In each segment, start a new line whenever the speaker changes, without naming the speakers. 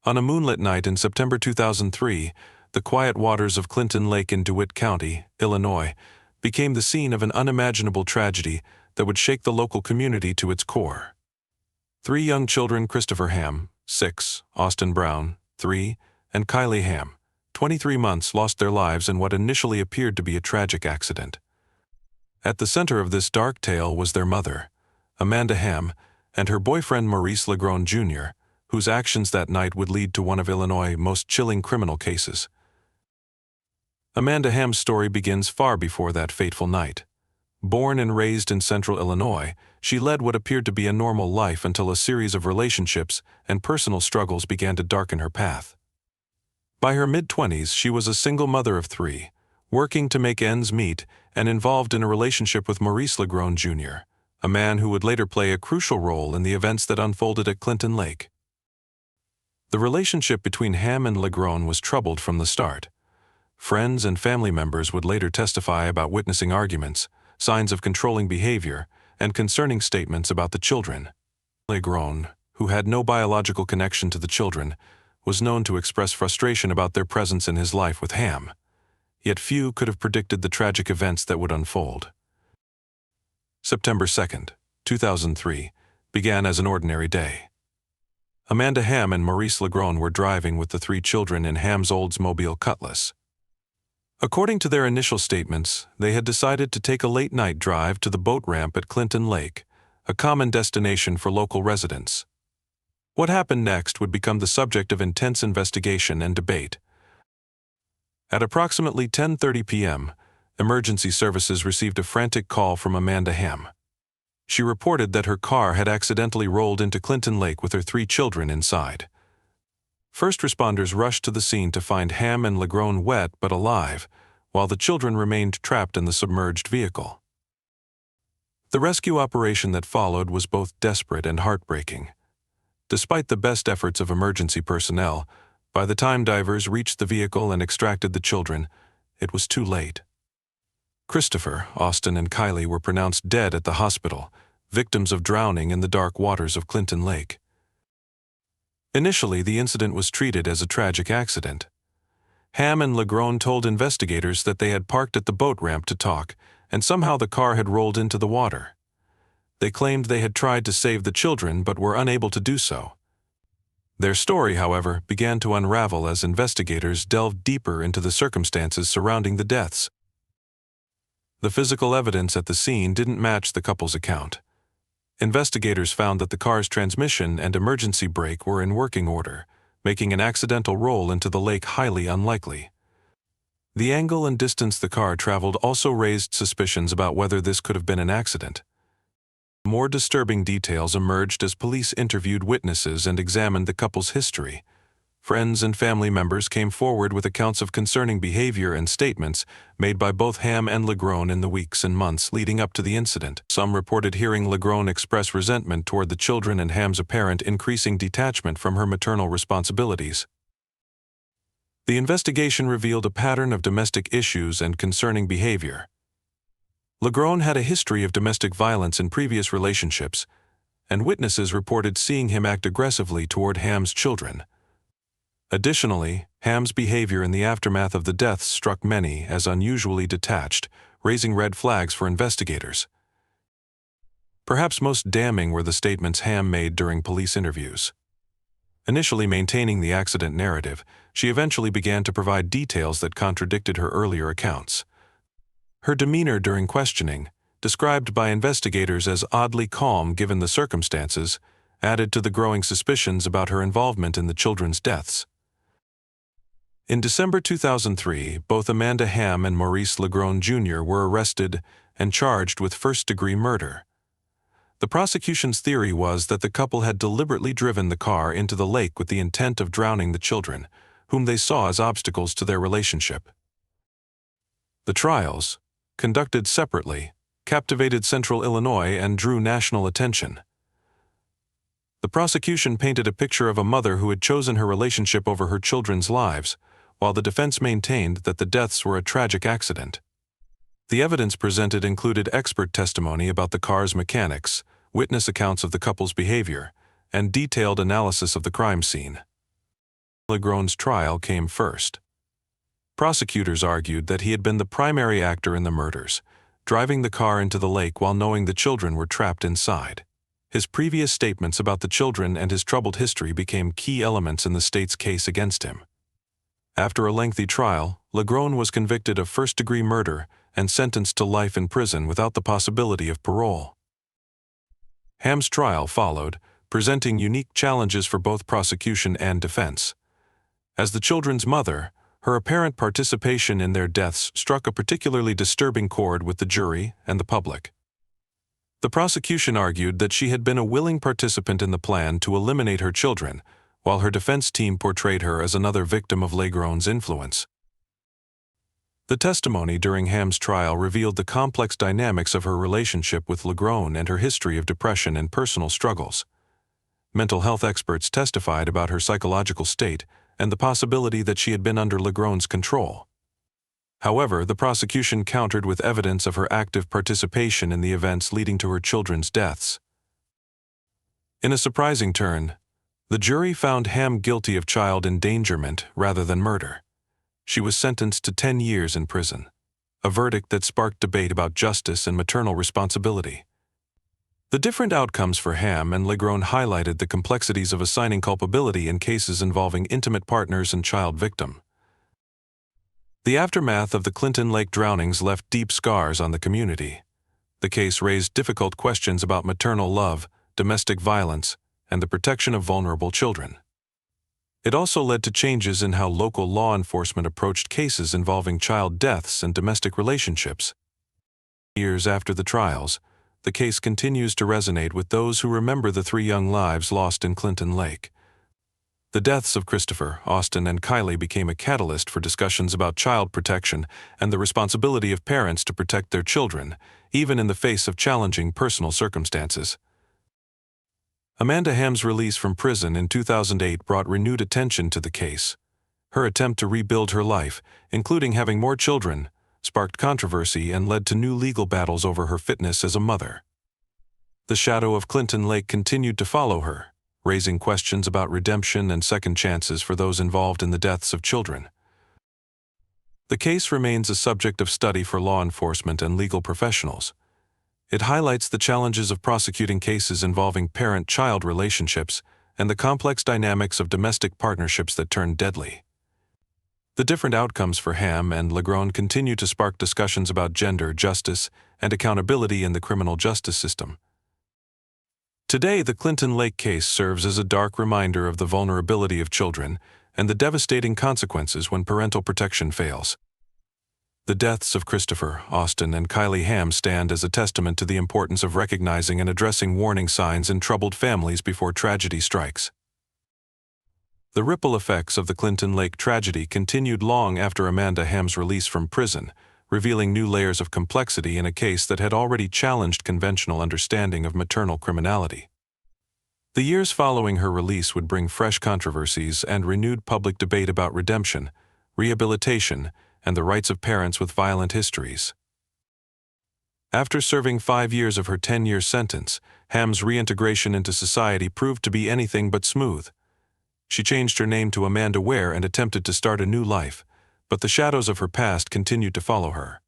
On a moonlit night in September 2003, the quiet waters of Clinton Lake in DeWitt County, Illinois, became the scene of an unimaginable tragedy that would shake the local community to its core. Three young children, Christopher Ham, 6, Austin Brown, 3, and Kylie Ham, 23 months, lost their lives in what initially appeared to be a tragic accident. At the center of this dark tale was their mother, Amanda Ham, and her boyfriend Maurice Legrone Jr., whose actions that night would lead to one of Illinois' most chilling criminal cases. Amanda Ham's story begins far before that fateful night. Born and raised in central Illinois, she led what appeared to be a normal life until a series of relationships and personal struggles began to darken her path. By her mid-20s, she was a single mother of 3, working to make ends meet and involved in a relationship with Maurice Legrone Jr., a man who would later play a crucial role in the events that unfolded at Clinton Lake. The relationship between Ham and Legrone was troubled from the start. Friends and family members would later testify about witnessing arguments, signs of controlling behavior, and concerning statements about the children. Legrone, who had no biological connection to the children, was known to express frustration about their presence in his life with Ham. Yet few could have predicted the tragic events that would unfold. September 2, 2003, began as an ordinary day. Amanda Ham and Maurice Legrone were driving with the 3 children in Ham's Oldsmobile Cutlass. According to their initial statements, they had decided to take a late-night drive to the boat ramp at Clinton Lake, a common destination for local residents. What happened next would become the subject of intense investigation and debate. At approximately 10:30 p.m., emergency services received a frantic call from Amanda Ham. She reported that her car had accidentally rolled into Clinton Lake with her 3 children inside. First responders rushed to the scene to find Ham and Legrone wet but alive, while the children remained trapped in the submerged vehicle. The rescue operation that followed was both desperate and heartbreaking. Despite the best efforts of emergency personnel, by the time divers reached the vehicle and extracted the children, it was too late. Christopher, Austin, and Kylie were pronounced dead at the hospital, victims of drowning in the dark waters of Clinton Lake. Initially, the incident was treated as a tragic accident. Ham and Legrone told investigators that they had parked at the boat ramp to talk, and somehow the car had rolled into the water. They claimed they had tried to save the children but were unable to do so. Their story, however, began to unravel as investigators delved deeper into the circumstances surrounding the deaths. The physical evidence at the scene didn't match the couple's account. Investigators found that the car's transmission and emergency brake were in working order, making an accidental roll into the lake highly unlikely. The angle and distance the car traveled also raised suspicions about whether this could have been an accident. More disturbing details emerged as police interviewed witnesses and examined the couple's history. Friends and family members came forward with accounts of concerning behavior and statements made by both Ham and Legrone in the weeks and months leading up to the incident. Some reported hearing Legrone express resentment toward the children and Ham's apparent increasing detachment from her maternal responsibilities. The investigation revealed a pattern of domestic issues and concerning behavior. Legrone had a history of domestic violence in previous relationships, and witnesses reported seeing him act aggressively toward Ham's children. Additionally, Ham's behavior in the aftermath of the deaths struck many as unusually detached, raising red flags for investigators. Perhaps most damning were the statements Ham made during police interviews. Initially maintaining the accident narrative, she eventually began to provide details that contradicted her earlier accounts. Her demeanor during questioning, described by investigators as oddly calm given the circumstances, added to the growing suspicions about her involvement in the children's deaths. In December 2003, both Amanda Ham and Maurice Legrone Jr. were arrested and charged with first-degree murder. The prosecution's theory was that the couple had deliberately driven the car into the lake with the intent of drowning the children, whom they saw as obstacles to their relationship. The trials, conducted separately, captivated Central Illinois and drew national attention. The prosecution painted a picture of a mother who had chosen her relationship over her children's lives, while the defense maintained that the deaths were a tragic accident. The evidence presented included expert testimony about the car's mechanics, witness accounts of the couple's behavior, and detailed analysis of the crime scene. Legron's trial came first. Prosecutors argued that he had been the primary actor in the murders, driving the car into the lake while knowing the children were trapped inside. His previous statements about the children and his troubled history became key elements in the state's case against him. After a lengthy trial, Legron was convicted of first-degree murder and sentenced to life in prison without the possibility of parole. Ham's trial followed, presenting unique challenges for both prosecution and defense. As the children's mother, her apparent participation in their deaths struck a particularly disturbing chord with the jury and the public. The prosecution argued that she had been a willing participant in the plan to eliminate her children, while her defense team portrayed her as another victim of Legron's influence. The testimony during Ham's trial revealed the complex dynamics of her relationship with Legron and her history of depression and personal struggles. Mental health experts testified about her psychological state and the possibility that she had been under Legron's control. However, the prosecution countered with evidence of her active participation in the events leading to her children's deaths. In a surprising turn, the jury found Ham guilty of child endangerment rather than murder. She was sentenced to 10 years in prison, a verdict that sparked debate about justice and maternal responsibility. The different outcomes for Ham and Legron highlighted the complexities of assigning culpability in cases involving intimate partners and child victim. The aftermath of the Clinton Lake drownings left deep scars on the community. The case raised difficult questions about maternal love, domestic violence, and the protection of vulnerable children. It also led to changes in how local law enforcement approached cases involving child deaths and domestic relationships. Years after the trials, the case continues to resonate with those who remember the 3 young lives lost in Clinton Lake. The deaths of Christopher, Austin, and Kylie became a catalyst for discussions about child protection and the responsibility of parents to protect their children, even in the face of challenging personal circumstances. Amanda Ham's release from prison in 2008 brought renewed attention to the case. Her attempt to rebuild her life, including having more children, sparked controversy and led to new legal battles over her fitness as a mother. The shadow of Clinton Lake continued to follow her, raising questions about redemption and second chances for those involved in the deaths of children. The case remains a subject of study for law enforcement and legal professionals. It highlights the challenges of prosecuting cases involving parent-child relationships and the complex dynamics of domestic partnerships that turn deadly. The different outcomes for Ham and Legron continue to spark discussions about gender justice and accountability in the criminal justice system. Today, the Clinton Lake case serves as a dark reminder of the vulnerability of children and the devastating consequences when parental protection fails. The deaths of Christopher, Austin, and Kylie Ham stand as a testament to the importance of recognizing and addressing warning signs in troubled families before tragedy strikes. The ripple effects of the Clinton Lake tragedy continued long after Amanda Ham's release from prison, revealing new layers of complexity in a case that had already challenged conventional understanding of maternal criminality. The years following her release would bring fresh controversies and renewed public debate about redemption, rehabilitation, and the rights of parents with violent histories. After serving 5 years of her 10-year sentence, Ham's reintegration into society proved to be anything but smooth. She changed her name to Amanda Ware and attempted to start a new life, but the shadows of her past continued to follow her.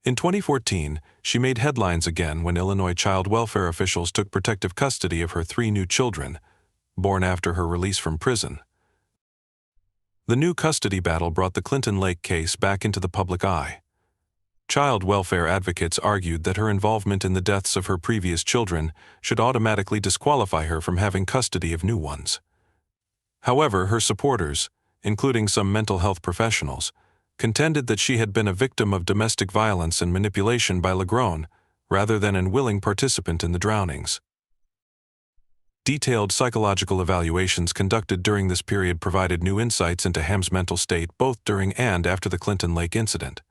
In 2014, she made headlines again when Illinois child welfare officials took protective custody of her 3 new children, born after her release from prison. The new custody battle brought the Clinton Lake case back into the public eye. Child welfare advocates argued that her involvement in the deaths of her previous children should automatically disqualify her from having custody of new ones. However, her supporters, including some mental health professionals, contended that she had been a victim of domestic violence and manipulation by Legron, rather than an willing participant in the drownings. Detailed psychological evaluations conducted during this period provided new insights into Ham's mental state both during and after the Clinton Lake incident.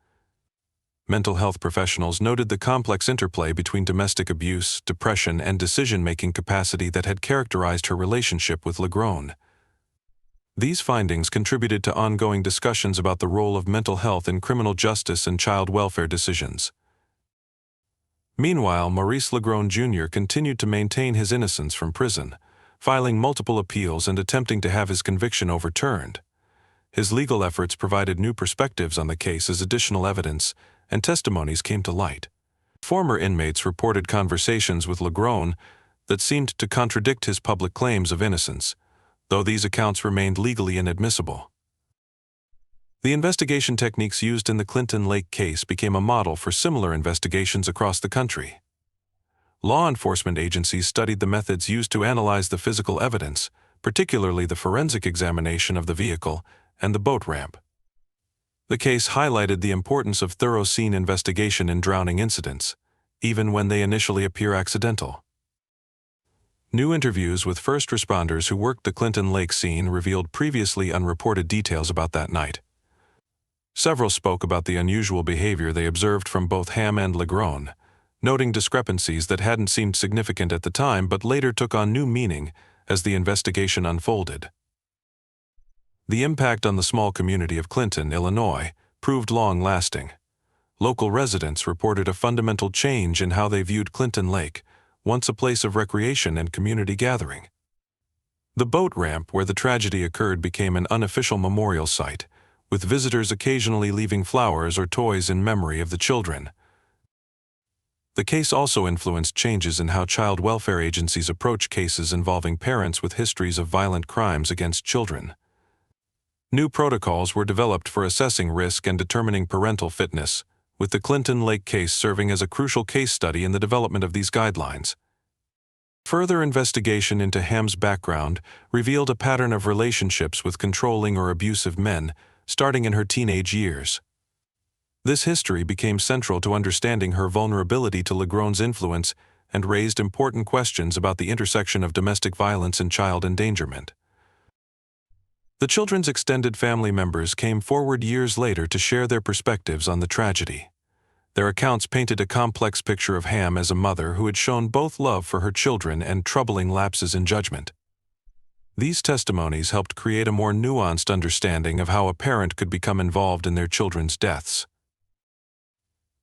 Mental health professionals noted the complex interplay between domestic abuse, depression, and decision-making capacity that had characterized her relationship with Legron. These findings contributed to ongoing discussions about the role of mental health in criminal justice and child welfare decisions. Meanwhile, Maurice Legron Jr. continued to maintain his innocence from prison, filing multiple appeals and attempting to have his conviction overturned. His legal efforts provided new perspectives on the case as additional evidence and testimonies came to light. Former inmates reported conversations with Legrone that seemed to contradict his public claims of innocence, though these accounts remained legally inadmissible. The investigation techniques used in the Clinton Lake case became a model for similar investigations across the country. Law enforcement agencies studied the methods used to analyze the physical evidence, particularly the forensic examination of the vehicle and the boat ramp. The case highlighted the importance of thorough scene investigation in drowning incidents, even when they initially appear accidental. New interviews with first responders who worked the Clinton Lake scene revealed previously unreported details about that night. Several spoke about the unusual behavior they observed from both Ham and Legrone, noting discrepancies that hadn't seemed significant at the time but later took on new meaning as the investigation unfolded. The impact on the small community of Clinton, Illinois, proved long-lasting. Local residents reported a fundamental change in how they viewed Clinton Lake, once a place of recreation and community gathering. The boat ramp where the tragedy occurred became an unofficial memorial site, with visitors occasionally leaving flowers or toys in memory of the children. The case also influenced changes in how child welfare agencies approach cases involving parents with histories of violent crimes against children. New protocols were developed for assessing risk and determining parental fitness, with the Clinton Lake case serving as a crucial case study in the development of these guidelines. Further investigation into Ham's background revealed a pattern of relationships with controlling or abusive men, starting in her teenage years. This history became central to understanding her vulnerability to Legrone's influence and raised important questions about the intersection of domestic violence and child endangerment. The children's extended family members came forward years later to share their perspectives on the tragedy. Their accounts painted a complex picture of Ham as a mother who had shown both love for her children and troubling lapses in judgment. These testimonies helped create a more nuanced understanding of how a parent could become involved in their children's deaths.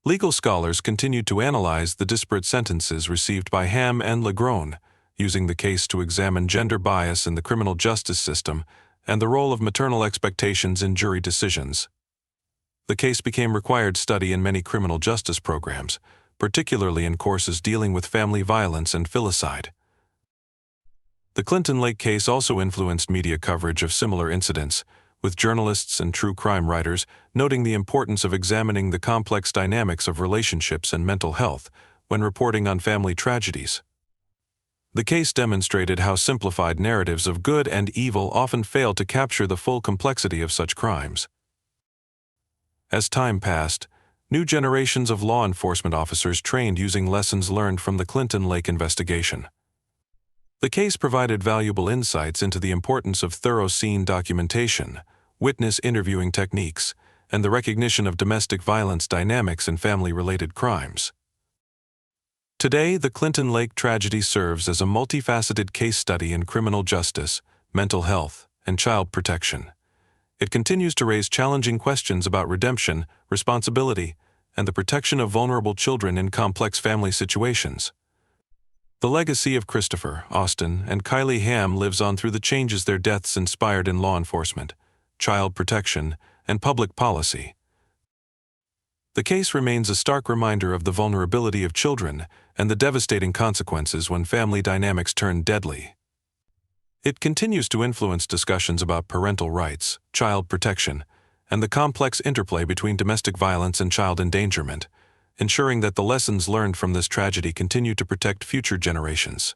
Legal scholars continued to analyze the disparate sentences received by Ham and Legrone, using the case to examine gender bias in the criminal justice system and the role of maternal expectations in jury decisions. The case became required study in many criminal justice programs, particularly in courses dealing with family violence and filicide. The Clinton Lake case also influenced media coverage of similar incidents, with journalists and true crime writers noting the importance of examining the complex dynamics of relationships and mental health when reporting on family tragedies. The case demonstrated how simplified narratives of good and evil often fail to capture the full complexity of such crimes. As time passed, new generations of law enforcement officers trained using lessons learned from the Clinton Lake investigation. The case provided valuable insights into the importance of thorough scene documentation, witness interviewing techniques, and the recognition of domestic violence dynamics in family-related crimes. Today, the Clinton Lake tragedy serves as a multifaceted case study in criminal justice, mental health, and child protection. It continues to raise challenging questions about redemption, responsibility, and the protection of vulnerable children in complex family situations. The legacy of Christopher, Austin, and Kylie Ham lives on through the changes their deaths inspired in law enforcement, child protection, and public policy. The case remains a stark reminder of the vulnerability of children and the devastating consequences when family dynamics turn deadly. It continues to influence discussions about parental rights, child protection, and the complex interplay between domestic violence and child endangerment, ensuring that the lessons learned from this tragedy continue to protect future generations.